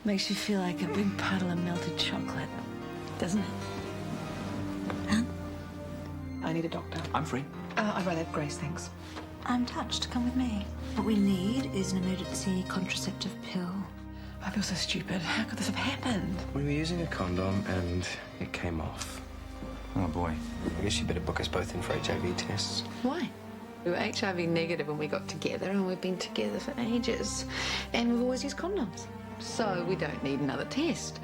Makes you feel like a big puddle of melted chocolate, doesn't it? Huh? I need a doctor. I'm free. I'd rather have Grace, thanks. I'm touched. Come with me. What we need is an emergency contraceptive pill. I feel so stupid. How could this have happened? We were using a condom and it came off. Oh boy. I guess you better book us both in for HIV tests. Why? We were HIV negative when we got together, and we've been together for ages. And we've always used condoms. So we don't need another test.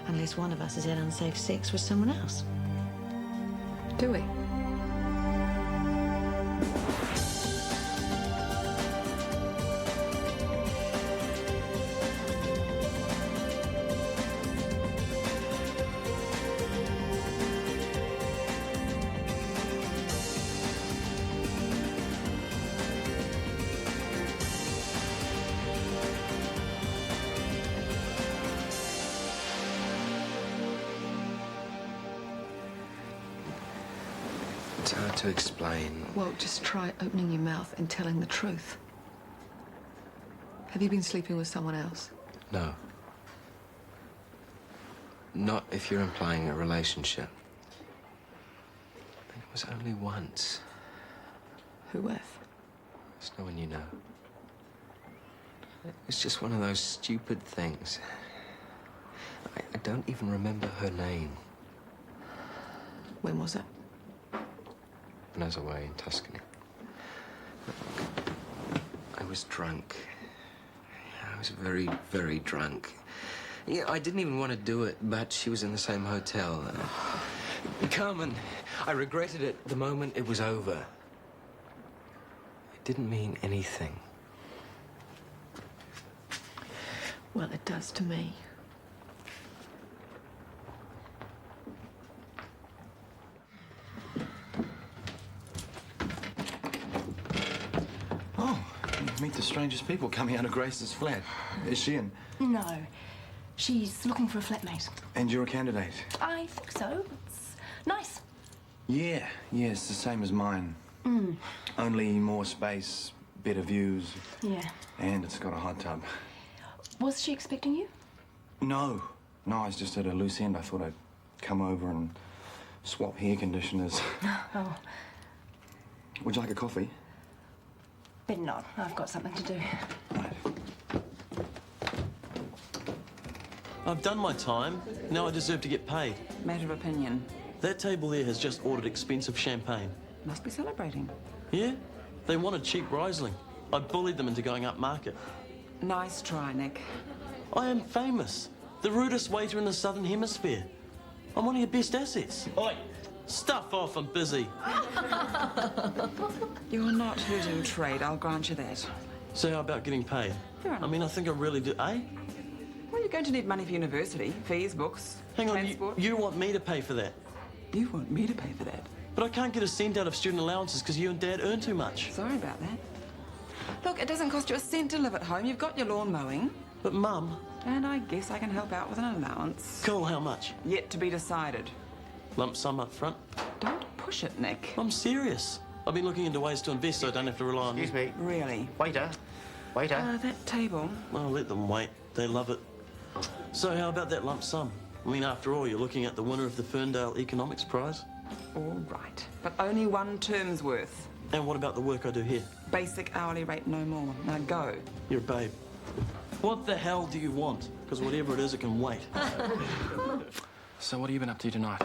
Unless one of us has had unsafe sex with someone else. Do we? It's hard to explain. Well, just try opening your mouth and telling the truth. Have you been sleeping with someone else? No. Not if you're implying a relationship. It was only once. Who with? It's no one you know. It's just one of those stupid things. I don't even remember her name. When was it? When I was away in Tuscany. I was drunk. I was very, very drunk. Yeah, I didn't even want to do it, but she was in the same hotel. Carmen, I regretted it the moment it was over. It didn't mean anything. Well, it does to me. Meet the strangest people coming out of Grace's flat. Is she in? No. She's looking for a flatmate. And you're a candidate? I think so. It's nice. Yeah, it's the same as mine. Only more space, better views. Yeah. And it's got a hot tub. Was she expecting you? No, I was just at a loose end. I thought I'd come over and swap hair conditioners. Oh. Would you like a coffee? Better not. I've got something to do. Right. I've done my time. Now I deserve to get paid. Matter of opinion. That table there has just ordered expensive champagne. Must be celebrating. Yeah? They wanted cheap Riesling. I bullied them into going up market. Nice try, Nick. I am famous. The rudest waiter in the Southern Hemisphere. I'm one of your best assets. Oi! Stuff off, I'm busy. You're not hurting trade, I'll grant you that. So how about getting paid? Fair enough. I mean, I think I really do. Eh? Well, you're going to need money for university, fees, books, Hang on, transport. you want me to pay for that? You want me to pay for that? But I can't get a cent out of student allowances because you and Dad earn too much. Sorry about that. Look, it doesn't cost you a cent to live at home. You've got your lawn mowing. But Mum... And I guess I can help out with an allowance. Cool, how much? Yet to be decided. Lump sum up front? Don't push it, Nick. I'm serious. I've been looking into ways to invest so I don't have to rely on... Excuse me. Really? Waiter. That table. I'll let them wait. They love it. So how about that lump sum? I mean, after all, you're looking at the winner of the Ferndale Economics Prize. All right. But only one term's worth. And what about the work I do here? Basic hourly rate, no more. Now go. You're a babe. What the hell do you want? Because whatever it is, it can wait. So what have you been up to tonight?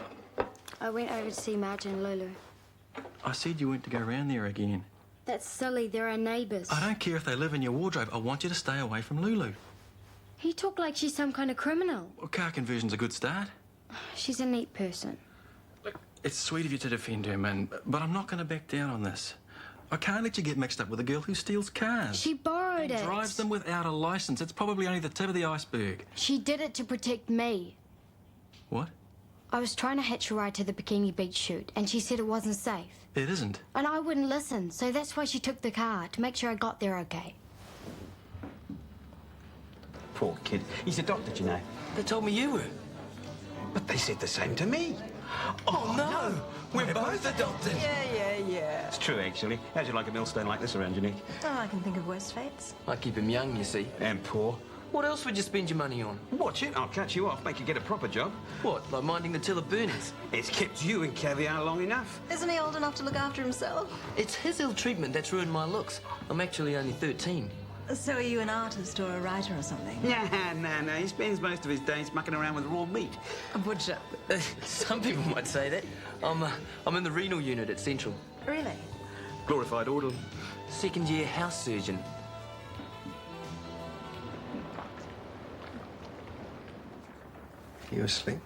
I went over to see Marge and Lulu. I said you weren't to go around there again. That's silly, they're our neighbours. I don't care if they live in your wardrobe. I want you to stay away from Lulu. He talked like she's some kind of criminal. Well, car conversion's a good start. She's a neat person. Look, it's sweet of you to defend her, man, but I'm not going to back down on this. I can't let you get mixed up with a girl who steals cars. She borrowed it. Drives them without a licence. It's probably only the tip of the iceberg. She did it to protect me. What? I was trying to hitch a ride to the Bikini Beach shoot, and she said it wasn't safe. It isn't. And I wouldn't listen, so that's why she took the car, to make sure I got there okay. Poor kid. He's a doctor, do you know? They told me you were. But they said the same to me. Oh, no! We're both adopted. Yeah. It's true, actually. How'd you like a millstone like this around your neck? Oh, I can think of worse fates. I keep him young, you see. And poor. What else would you spend your money on? Watch it, I'll catch you off, make you get a proper job. What, like minding the till of Bernie's? It's kept you in caviar long enough. Isn't he old enough to look after himself? It's his ill treatment that's ruined my looks. I'm actually only 13. So are you an artist or a writer or something? No. He spends most of his days mucking around with raw meat. A butcher. Some people might say that. I'm in the renal unit at Central. Really? Glorified orderly. Second-year house surgeon. You asleep?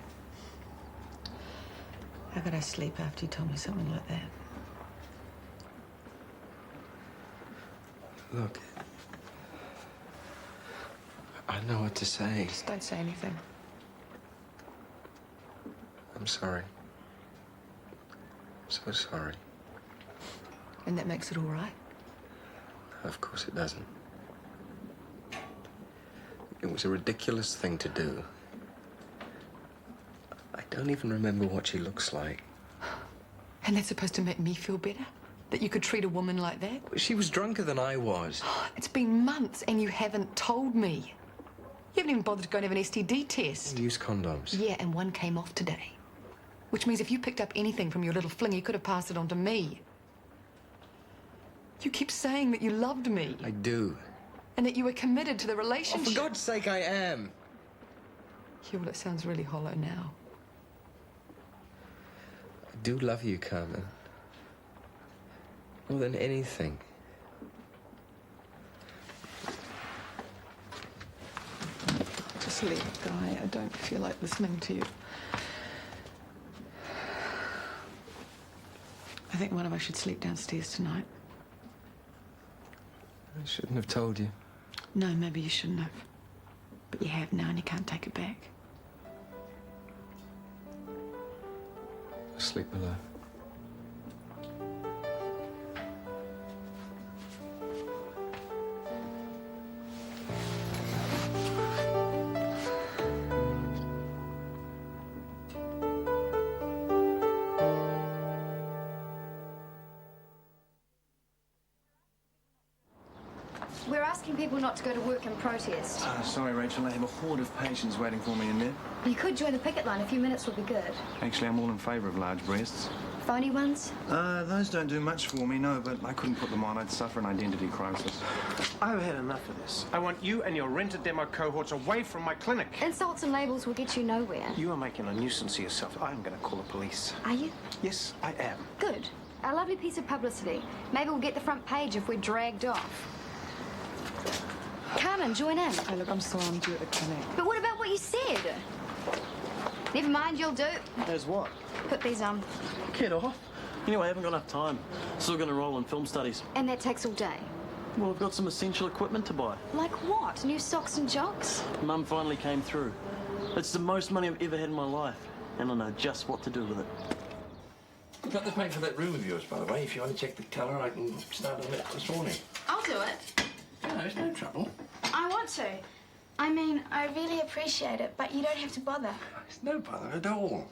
How could I sleep after you told me something like that? Look, I know what to say. Just don't say anything. I'm sorry. I'm so sorry. And that makes it all right? Of course it doesn't. It was a ridiculous thing to do. I don't even remember what she looks like. And that's supposed to make me feel better? That you could treat a woman like that? She was drunker than I was. It's been months and you haven't told me. You haven't even bothered to go and have an STD test. Use condoms. Yeah, and one came off today. Which means if you picked up anything from your little fling, you could have passed it on to me. You keep saying that you loved me. I do. And that you were committed to the Oh, relationship. for God's sake, I am. Yeah, well, it sounds really hollow now. I do love you, Carmen. More than anything. Just leave it, Guy. I don't feel like listening to you. I think one of us should sleep downstairs tonight. I shouldn't have told you. No, maybe you shouldn't have. But you have now and you can't take it back. Sleep below. We're asking people not to go to work and protest. Sorry, Rachel, I have a horde of patients waiting for me in there. You could join the picket line. A few minutes would be good. Actually, I'm all in favour of large breasts. Phony ones? Those don't do much for me, no, but I couldn't put them on. I'd suffer an identity crisis. I've had enough of this. I want you and your rented demo cohorts away from my clinic. Insults and labels will get you nowhere. You are making a nuisance of yourself. I'm going to call the police. Are you? Yes, I am. Good. A lovely piece of publicity. Maybe we'll get the front page if we're dragged off. Carmen, join in. Hey, look, I'm sorry I'm due at the clinic. But what about what you said? Never mind, you'll do. As what? Put these on. Get off. Anyway, I haven't got enough time. Still going to roll in film studies. And that takes all day. Well, I've got some essential equipment to buy. Like what? New socks and jocks? Mum finally came through. It's the most money I've ever had in my life, and I know just what to do with it. I've got this made for that room of yours, by the way. If you want to check the colour, I can start on it this morning. I'll do it. No, it's no trouble. I want to. I mean, I really appreciate it, but you don't have to bother. It's no bother at all.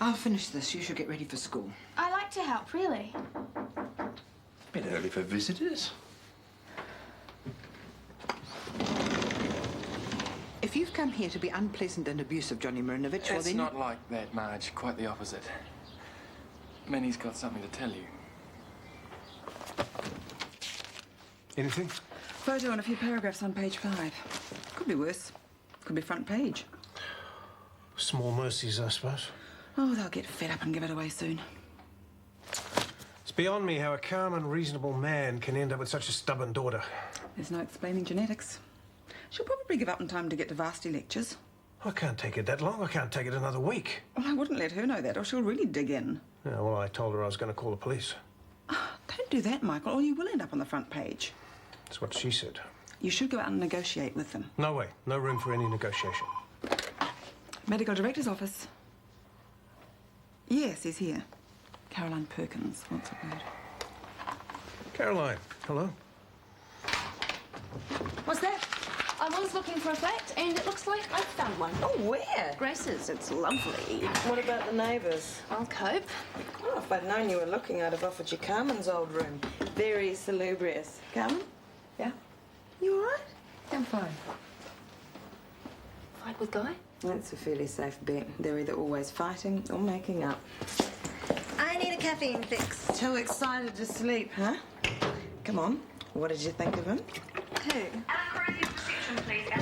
I'll finish this. You should get ready for school. I like to help, really. Bit early for visitors. If you've come here to be unpleasant and abusive, Johnny Marinovich, well It's then... not like that, Marge. Quite the opposite. Minnie's got something to tell you. Anything? Photo and a few paragraphs on page 5. Could be worse. Could be front page. Small mercies, I suppose. Oh, they'll get fed up and give it away soon. It's beyond me how a calm and reasonable man can end up with such a stubborn daughter. There's no explaining genetics. She'll probably give up in time to get to varsity lectures. I can't take it that long. I can't take it another week. Well, I wouldn't let her know that, or she'll really dig in. Yeah, well, I told her I was going to call the police. Don't do that, Michael, or you will end up on the front page. That's what she said. You should go out and negotiate with them. No way. No room for any negotiation. Medical Director's office. Yes, he's here. Caroline Perkins wants a word. Caroline, hello. What's that? I was looking for a flat, and it looks like I've found one. Oh, where? Grace's. It's lovely. What about the neighbours? I'll cope. Oh, if I'd known you were looking, I'd have offered you Carmen's old room. Very salubrious. Carmen? Yeah? You all right? I'm fine. Fight with Guy? That's a fairly safe bet. They're either always fighting or making up. I need a caffeine fix. Too excited to sleep, huh? Come on. What did you think of him? Who?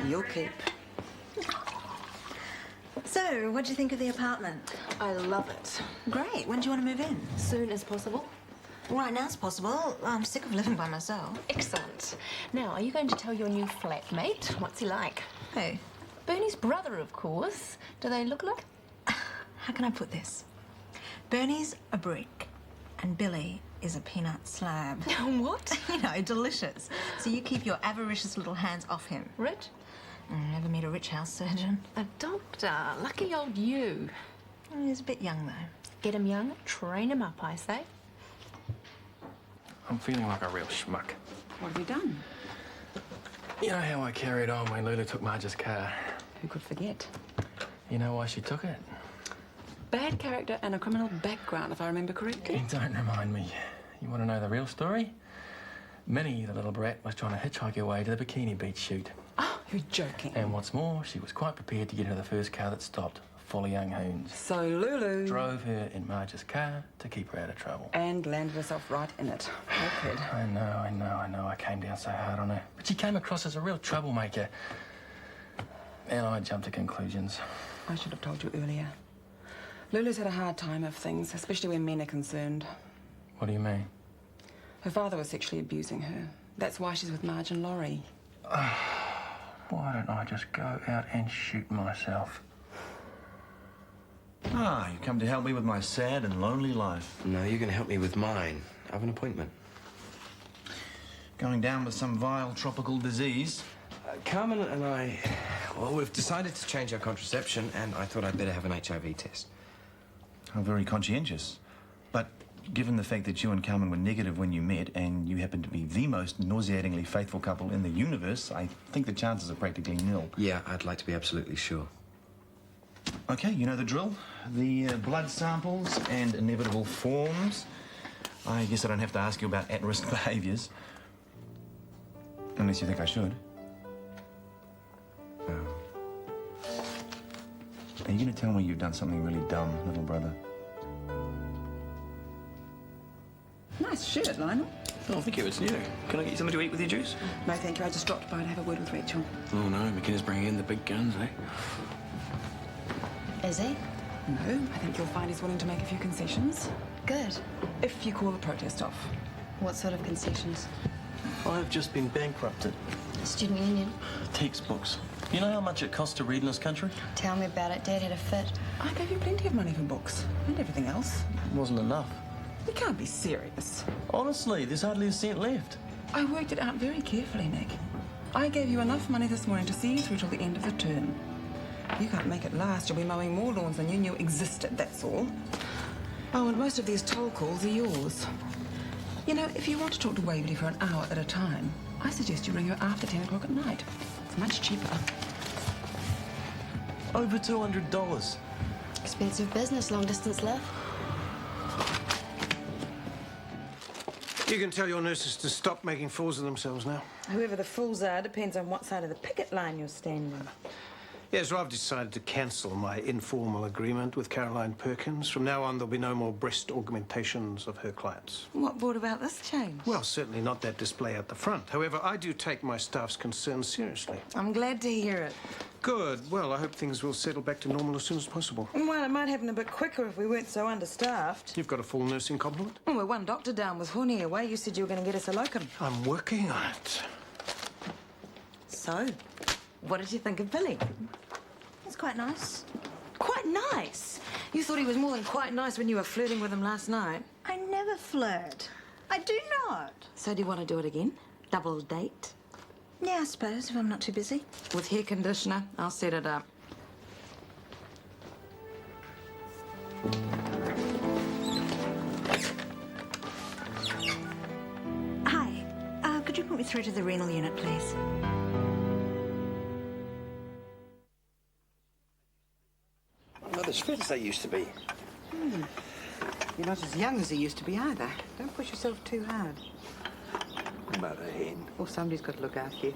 You'll keep. So, what do you think of the apartment? I love it. Great. When do you want to move in? Soon as possible. Right now it's possible. I'm sick of living by myself. Excellent. Now, are you going to tell your new flatmate? What's he like? Who? Bernie's brother, of course. Do they look alike? How can I put this? Bernie's a brick, and Billy is a peanut slab. What? You know, delicious. So you keep your avaricious little hands off him. Rich? Never meet a rich house surgeon. A doctor. Lucky old you. He's a bit young, though. Get him young, train him up, I say. I'm feeling like a real schmuck. What have you done? You know how I carried on when Lulu took Marge's car? Who could forget? You know why she took it? Bad character and a criminal background, if I remember correctly. Don't remind me. You want to know the real story? Minnie, the little brat, was trying to hitchhike her way to the Bikini Beach shoot. Oh, you're joking. And what's more, she was quite prepared to get into the first car that stopped, full of young hoons. So Lulu... Drove her in Marge's car to keep her out of trouble. And landed herself right in it. No kid. I know. I came down so hard on her. But she came across as a real troublemaker. And I jumped to conclusions. I should have told you earlier. Lulu's had a hard time of things, especially when men are concerned. What do you mean? Her father was sexually abusing her. That's why she's with Marge and Laurie. Why don't I just go out and shoot myself? Ah, you come to help me with my sad and lonely life. No, you're going to help me with mine. I have an appointment. Going down with some vile tropical disease. Carmen and I, well, we've decided to change our contraception, and I thought I'd better have an HIV test. How very conscientious. But given the fact that you and Carmen were negative when you met, and you happen to be the most nauseatingly faithful couple in the universe, I think the chances are practically nil. Yeah, I'd like to be absolutely sure. Okay, you know the drill. The blood samples and inevitable forms. I guess I don't have to ask you about at-risk behaviours. Unless you think I should. No. Are you going to tell me you've done something really dumb, little brother? Nice shirt, Lionel. Oh, thank you. It's new. Can I get you something to eat with your juice? No, thank you. I just dropped by to have a word with Rachel. Oh, no. McKenna's bringing in the big guns, eh? Is he? No, I think you'll find he's willing to make a few concessions. Good. If you call the protest off. What sort of concessions? I've just been bankrupted. Student union. Textbooks. You know how much it costs to read in this country? Tell me about it. Dad had a fit. I gave you plenty of money for books and everything else. It wasn't enough. You can't be serious. Honestly, there's hardly a cent left. I worked it out very carefully, Nick. I gave you enough money this morning to see you through till the end of the term. You can't make it last. You'll be mowing more lawns than you knew existed, that's all. Oh, and most of these toll calls are yours. You know, if you want to talk to Waverley for an hour at a time, I suggest you ring her after 10 o'clock at night. It's much cheaper. Over $200. Expensive business, long distance love. You can tell your nurses to stop making fools of themselves now. Whoever the fools are depends on what side of the picket line you're standing. Yes, well, I've decided to cancel my informal agreement with Caroline Perkins. From now on, there'll be no more breast augmentations of her clients. What brought about this change? Well, certainly not that display at the front. However, I do take my staff's concerns seriously. I'm glad to hear it. Good. Well, I hope things will settle back to normal as soon as possible. Well, it might happen a bit quicker if we weren't so understaffed. You've got a full nursing complement? Well, we're one doctor down with Horny away. You said you were going to get us a locum. I'm working on it. So, what did you think of Billy? It's quite nice. Quite nice? You thought he was more than quite nice when you were flirting with him last night. I never flirt. I do not. So do you want to do it again? Double date? Yeah, I suppose, if I'm not too busy. With hair conditioner, I'll set it up. Hi. Could you put me through to the renal unit, please? Not as fit as they used to be. You're not as young as he used to be either. Don't push yourself too hard. Mother hen. Or somebody's got to look after you.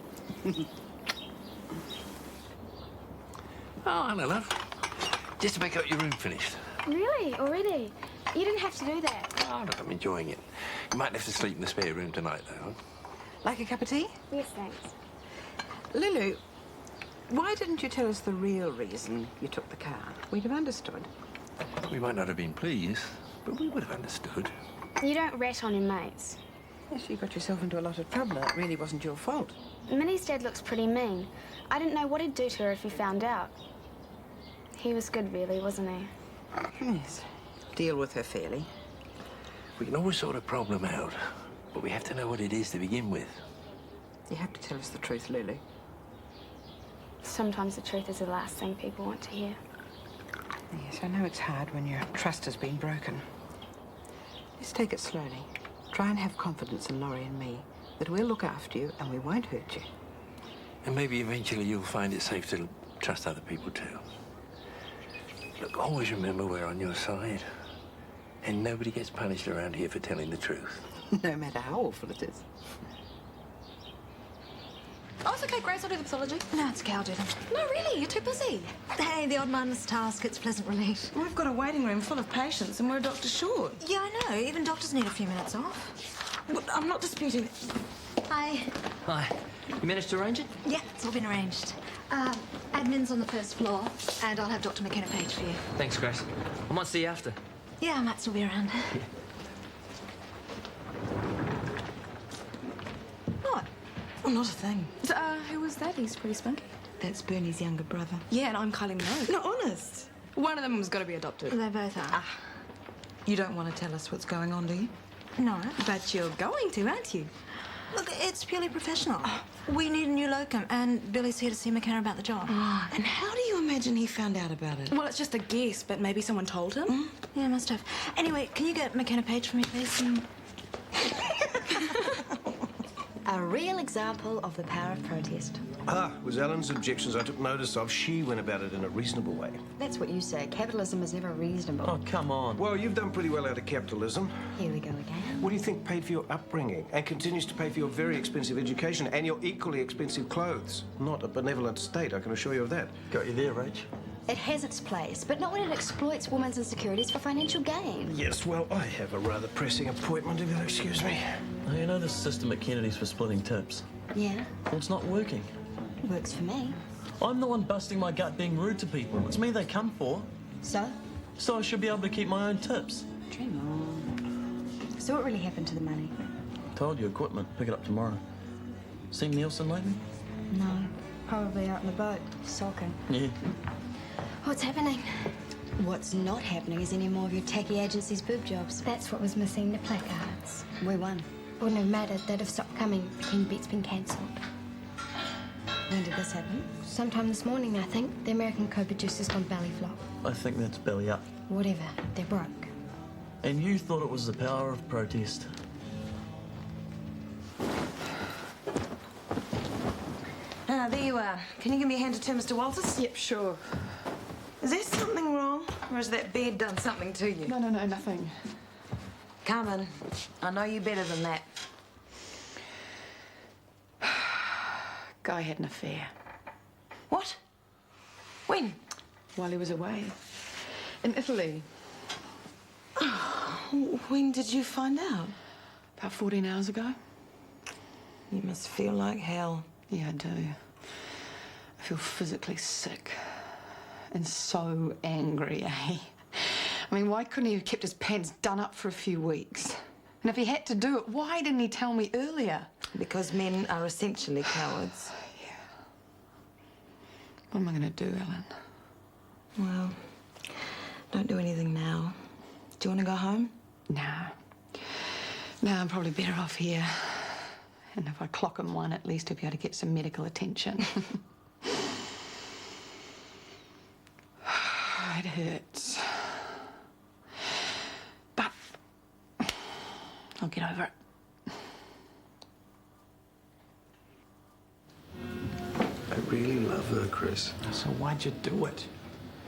Oh, hello, love. Just to make up your room finished. Really? Already? You didn't have to do that. Oh, look, I'm enjoying it. You might have to sleep in the spare room tonight, though. Like a cup of tea? Yes, thanks. Lulu, why didn't you tell us the real reason you took the car? We'd have understood. We might not have been pleased, but we would have understood. You don't rat on your mates. Yes, you got yourself into a lot of trouble. It really wasn't your fault. Minnie's dad looks pretty mean. I didn't know what he'd do to her if he found out. He was good, really, wasn't he? Yes. Deal with her fairly. We can always sort a problem out, but we have to know what it is to begin with. You have to tell us the truth, Lulu. Sometimes the truth is the last thing people want to hear. Yes, I know it's hard when your trust has been broken. Just take it slowly. Try and have confidence in Laurie and me, that we'll look after you and we won't hurt you. And maybe eventually you'll find it safe to trust other people too. Look, always remember we're on your side. And nobody gets punished around here for telling the truth. No matter how awful it is. Oh, it's okay, Grace. I'll do the pathology. No, it's okay. I'll do them. No, really. You're too busy. Hey, the odd mindless task. It's pleasant relief. We've got a waiting room full of patients and we're a doctor short. Yeah, I know. Even doctors need a few minutes off. Well, I'm not disputing it. Hi. Hi. You managed to arrange it? Yeah, it's all been arranged. Admin's on the first floor, and I'll have Dr. McKenna page for you. Thanks, Grace. I might see you after. Yeah, I might still be around. What? Oh, not a thing. Who was that? He's pretty spunky. That's Bernie's younger brother. Yeah, and I'm Kylie Minogue. No, honest. One of them has got to be adopted. They both are. You don't want to tell us what's going on, do you? No. But you're going to, aren't you? Look, it's purely professional. We need a new locum, and Billy's here to see McKenna about the job. And how do you imagine he found out about it? Well, it's just a guess, but maybe someone told him. Yeah, must have. Anyway, can you get McKenna page for me, please? A real example of the power of protest. Was Ellen's objections I took notice of. She went about it in a reasonable way. That's what you say. Capitalism is never reasonable. Oh, come on. Well, you've done pretty well out of capitalism. Here we go again. What do you think paid for your upbringing and continues to pay for your very expensive education and your equally expensive clothes? Not a benevolent state, I can assure you of that. Got you there, Rach. It has its place, but not when it exploits women's insecurities for financial gain. Yes, well, I have a rather pressing appointment, if you'll excuse me. Now, you know the system at Kennedy's for splitting tips? Yeah, Well, it's not working. it works for me. I'm the one busting my gut being rude to people. It's me they come for. So? So I should be able to keep my own tips. Dream on. So what really happened to the money? Told you, equipment. Pick it up tomorrow. Seen Nielsen lately? No, probably out in the boat, sulking. Yeah. What's happening? What's not happening is any more of your tacky agency's boob jobs. That's what was missing, the placards. We won. Wouldn't have mattered. They'd have stopped coming. Bikini Beat's been cancelled. When did this happen? Sometime this morning, I think. The American co-producer's gone belly flop. I think that's belly up. Whatever. They're broke. And you thought it was the power of protest. There you are. Can you give me a hand to turn Mr. Walters? Yep, sure. Is there something wrong? Or has that bed done something to you? No, nothing. Carmen, I know you better than that. Guy had an affair. What? When? While he was away. In Italy. When did you find out? About 14 hours ago. You must feel like hell. Yeah, I do. I feel physically sick. And so angry, eh? I mean, why couldn't he have kept his pants done up for a few weeks? And if he had to do it, why didn't he tell me earlier? Because men are essentially cowards. Yeah. What am I going to do, Ellen? Well, don't do anything now. Do you want to go home? Nah. Nah, I'm probably better off here. And if I clock him one, at least he'll be able to get some medical attention. It hurts. But I'll get over it. I really love her, Chris. So why'd you do it?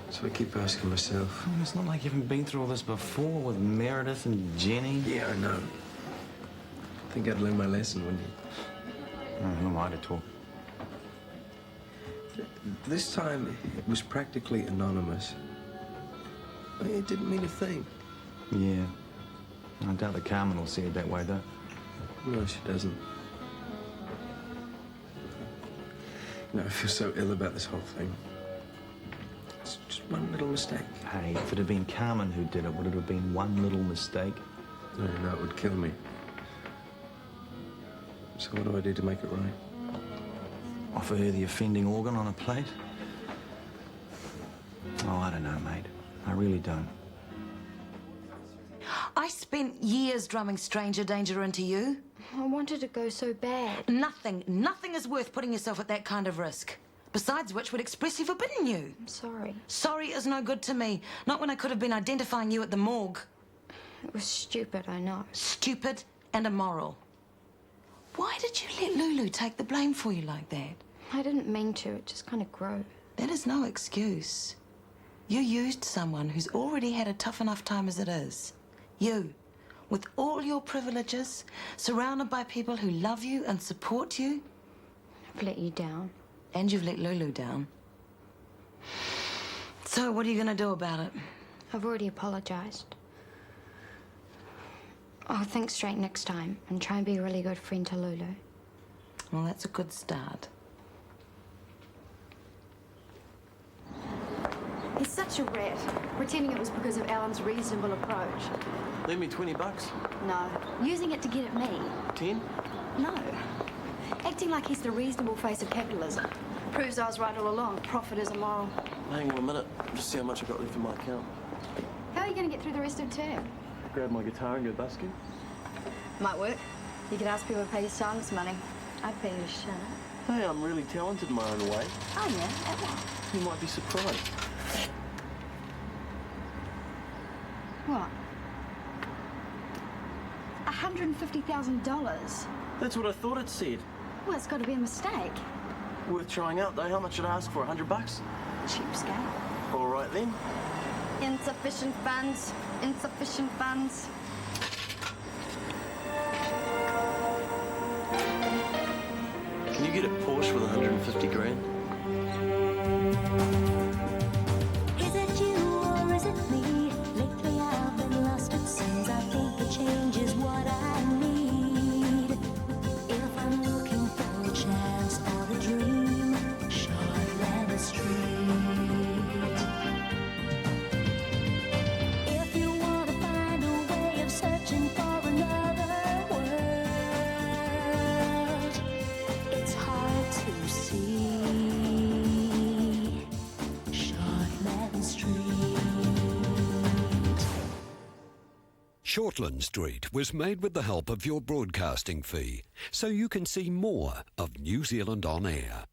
So I keep asking myself. I mean, it's not like you haven't been through all this before with Meredith and Jenny. Yeah, I know. I think I'd learn my lesson, wouldn't you? Oh, who am I to talk? this time it was practically anonymous. I mean, it didn't mean a thing. Yeah. I doubt that Carmen will see it that way, though. No, she doesn't. No, I feel so ill about this whole thing. It's just one little mistake. Hey, if it had been Carmen who did it, would it have been one little mistake? No, it would kill me. So what do I do to make it right? Offer her the offending organ on a plate? Oh, I don't know, mate. I really don't. I spent years drumming stranger danger into you. I wanted to go so bad. Nothing is worth putting yourself at that kind of risk. Besides which, we'd expressly forbidden you. I'm sorry. Sorry is no good to me. Not when I could have been identifying you at the morgue. It was stupid, I know. Stupid and immoral. Why did you let Lulu take the blame for you like that? I didn't mean to. It just kind of grew. That is no excuse. You used someone who's already had a tough enough time as it is. You, with all your privileges, surrounded by people who love you and support you. I've let you down. And you've let Lulu down. So what are you going to do about it? I've already apologized. I'll think straight next time and try and be a really good friend to Lulu. Well, that's a good start. He's such a rat, pretending it was because of Alan's reasonable approach. Leave me $20. No, using it to get at me. 10? No. Acting like he's the reasonable face of capitalism. Proves I was right all along. Profit is immoral. Hang on a minute. Just see how much I've got left in my account. How are you going to get through the rest of the term? Grab my guitar and go busking. Might work. You could ask people to pay your songs money. I'd pay you a shut. Hey, I'm really talented in my own way. Oh, yeah? At what? You might be surprised. What? $150,000? That's what I thought it said. Well, it's got to be a mistake. Worth trying out, though. How much should I ask for? $100? Cheapskate. All right, then. Insufficient funds. Insufficient funds. Can you get a Porsche with 150 grand? Is it you or is it me? Lately I've been lost, it seems. I think a change is what I need. If I'm looking for a chance or a dream, Shortland Street. If you want to find a way of searching for another world, it's hard to see. Shortland Street. Shortland Street was made with the help of your broadcasting fee, so you can see more of New Zealand on air.